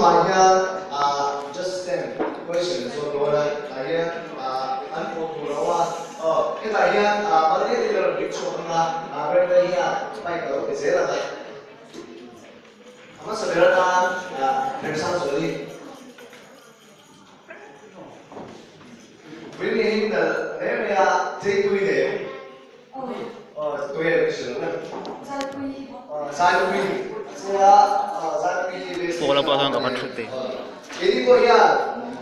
hanya just stand question so đó là hanya anh phụ thuộc đó cái này nha ở đây thì là việc số mà bên đây nha phải có cái gì là vậy mà sau đó ta làm sao xử lý vì vậy là nếu mà thấy tôi để tôi là sửa này sai quy sẽ sai quy về Pola pasang kapan shooting? Jadi kau ya,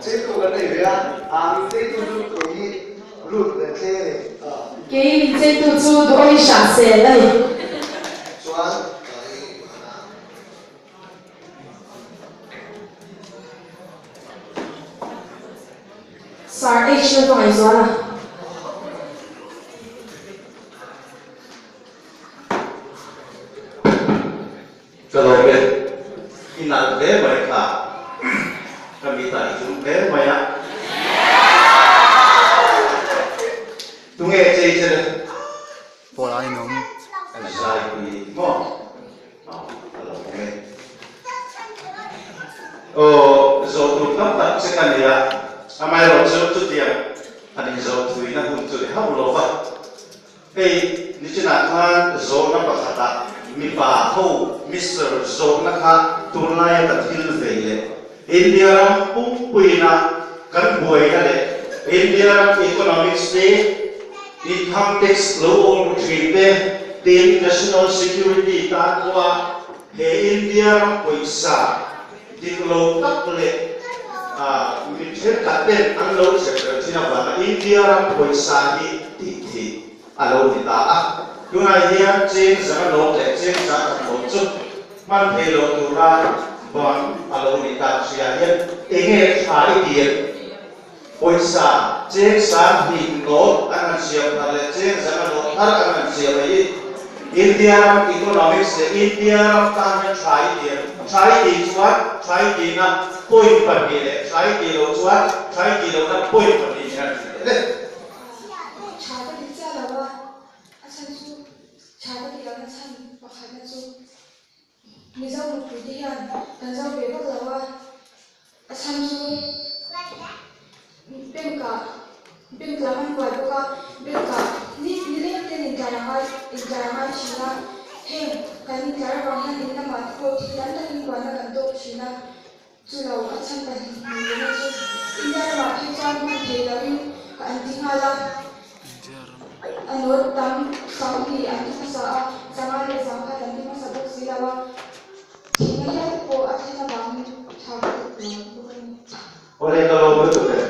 saya tu kan ni ya, saya tu tu ini root le saya. Cái chế tu chú đôi sạch sẽ đây. Soal. Sar H nó gọi số là. Kalau inal deh mereka kami tadi jumpa banyak tunggu aja Pola ini nom. saya di mau kalau oh zotu tempat sekali ya amai lo zotu dia ada zotu ini untuk dia halulah ni cina kan zotu apa kata mi pa ho Mr. Zonaka tunai tatil vele India pumpuina kan boy kale India economics de income tax law retrieve the national security ta kwa he India paisa diklo takle mither katen an law sector china ba India paisa hi ti alo ni ta chúng ta hiện trên giá lô để trên giá một chút mang về lô tu ra bọn alo đi tạo ra hiện ý nghĩa thái tiền ôi sa trên giá hình lô anh siêu là trên giá lô thắt anh siêu vậy India economics India tăng lên thái tiền là point phần gì đấy thái tiền là point phần gì đấy Misal một cái đi ăn, giao về các là sang số bên cả ăn quạt các bên cả ní lên tên in trả hai chỉ là hey cái in trả bằng hai in năm mà thôi thì đánh ra in quạt là gần tốt chỉ là chú đầu ở sang cái in là chú in ra là khi sang mà thấy là in anh tiếng hai là anh nói tắm xong thì anh cũng sợ sang hai là sang hai anh cũng sợ bốc xí là oleh kalau betul ya.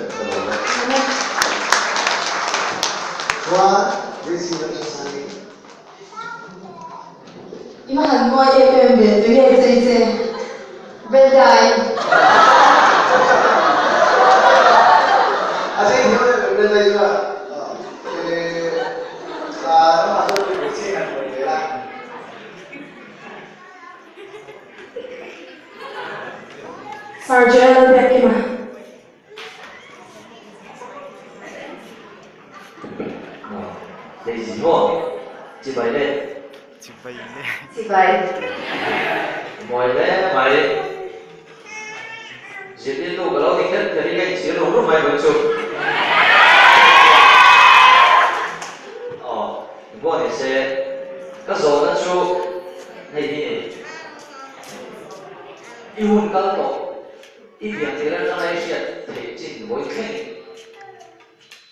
Wah, di sini selesai. Ima hẳn mọi em về tôi nghe dây bên đài. Asyik kita benda juga. Sekarang masuk di sini kan boleh. Sarjana Bekima. Đây gì ngô? Chị bảy đây. Chị bảy. Mọi đấy mày. Chị đi lúc cái lâu thì kết cái đi ngay chỉ lúc lúc mày vẫn chụp. Ngô này sẽ các số nó chụp hay gì? Yêu hôn các tổ. Ít điểm thì là trong này sẽ thể chỉnh với khen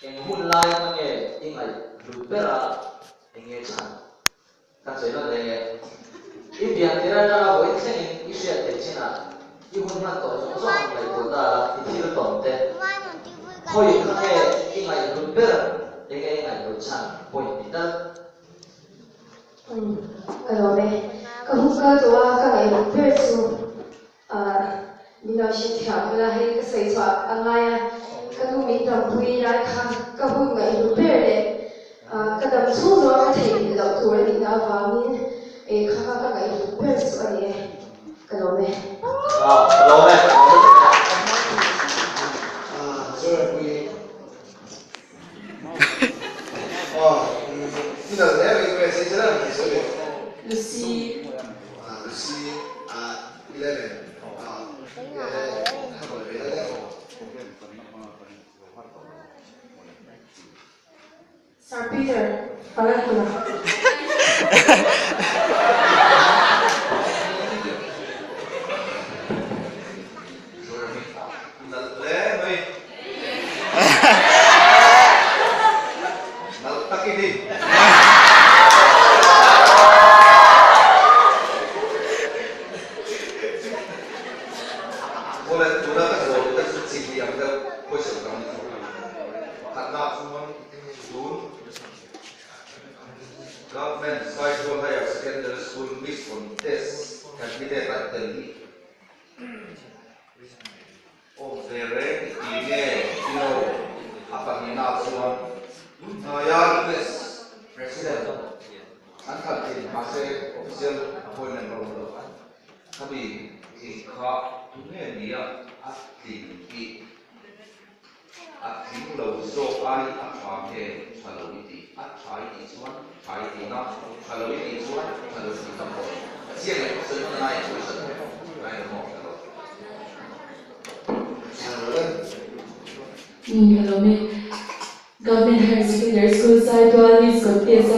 em hôn lai mà nghe nhưng mà rụt bé là nghe chẳng các chế nó này ít điểm thì là trong với khen ít sẽ thể chỉnh là yêu hôn mà tổ chúng tôi làm lại tổ ta thì thi được tổng tệ thôi không nghe nhưng mà rụt bé là nghe ngày rụt chẳng bồi bị đất cái đó này cái hút cái đó cái ngày rụt bé số mình nói chuyện theo là hay cái xây dựng anh ấy cái lúc mình làm vui ra khang cái hôm ngày lúc bé đấy cái đám số đó cái thầy mình đầu tuổi mình đã vào mình khang cái ngày lúc bé số này cái đó này Lâu này rồi quy bây giờ nếu mình về xây dựng là gì rồi Lucy Lucy 11 한번 외워야 Sir Peter, pangalan ko na. Government Saigon Higher Secondary School Miss Contest competed at the league of the rank apa hinasuan youngest president angkatin masih official appointment baru kami ikut dunia dia aktif lo so ai apa ke kalau itu apa itu semua apa itu nak kalau itu semua kalau itu kamu siapa yang semua naik terus naik mau kalau hello me government higher secondary school side to this contest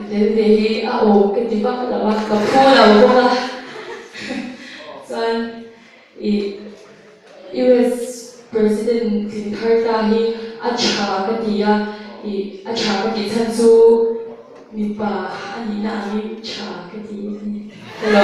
then they cái gì bác là bác cầm cô là cô là son US President Clinton hi acha ka dia acha ka ti chan su mi pa ani na mi cha ka ti hello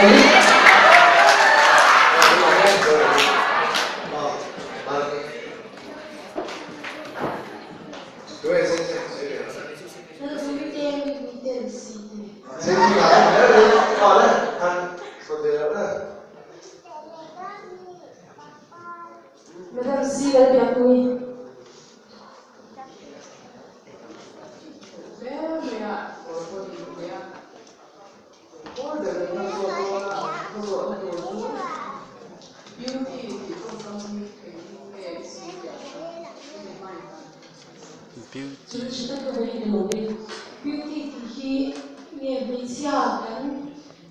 Madam C là đẹp vui. Beauty thì nghe bên xa đánh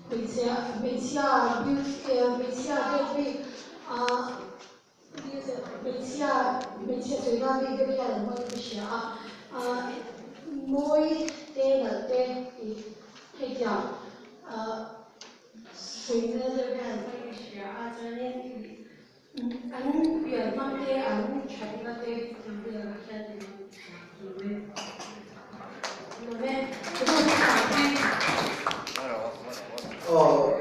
bên xa beauty đây mình sẽ thấy ra cái là mọi người sẽ mỗi tên là tên thì hay讲随着这个mọi người sẽ cho nên thì anh biển mang tên anh chạy ra tên làm việc là gia đình rồi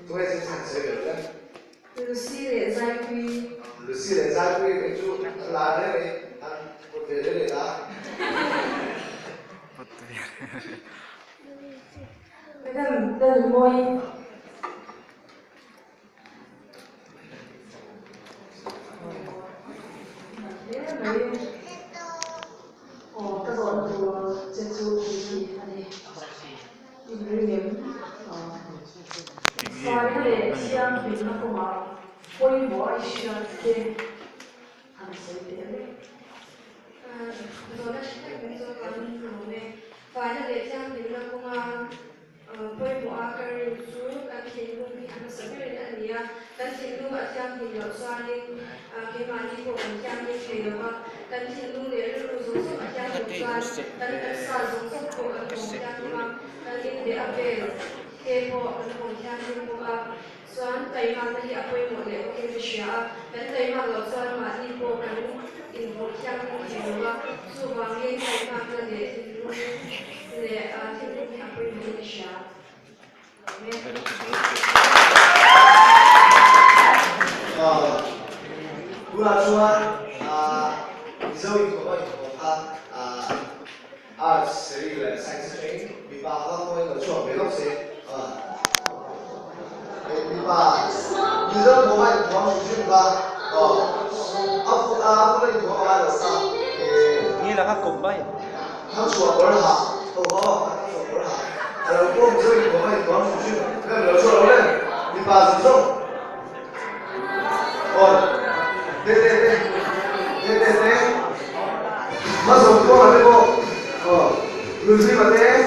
tôi sẽ sản xuất được đấy Lucy để giải quy Lucy để giải quy cái chú là đấy này anh một về đấy để ta Madam tên môi các bạn của dân số thì anh ấy điểm và cái này xem thì nó không mà quay bỏ xem cái anh sẽ điểm rồi nó sẽ cũng do con rồi và nó để xem thì nó cũng quay bỏ cái số các thì luôn bị anh sẽ biết là gì các thì luôn ở xem thì nó xoa lên cái mà đi bộ xem đi thì nó các thì luôn để nó dùng sức ở xem thì xoa các xoa dùng sức của ở vùng xem mà các thì để ở về cái bộ ở vùng xem thì bộ xoan tay mà thì ở quay một để cái gì cái tay mà nó xoa mà đi bộ cái in bộ xem thì nó số vàng cái tay mà cái để thì luôn để thì luôn ở quay một cái gì Gula chua dâu của mình có arts series là science stream bị bà không tôi ở chuột với góc xế bị bà như dâu của mình có một chuyện bà ấp lên của bà là sao Nghĩa là các cùng bay. thằng chuột của nó không có thằng chuột của nó rồi cô dâu của mình có một chuyện cái lửa chuột lên bị bà sử dụng đây Mas cô là cô người gì mà thế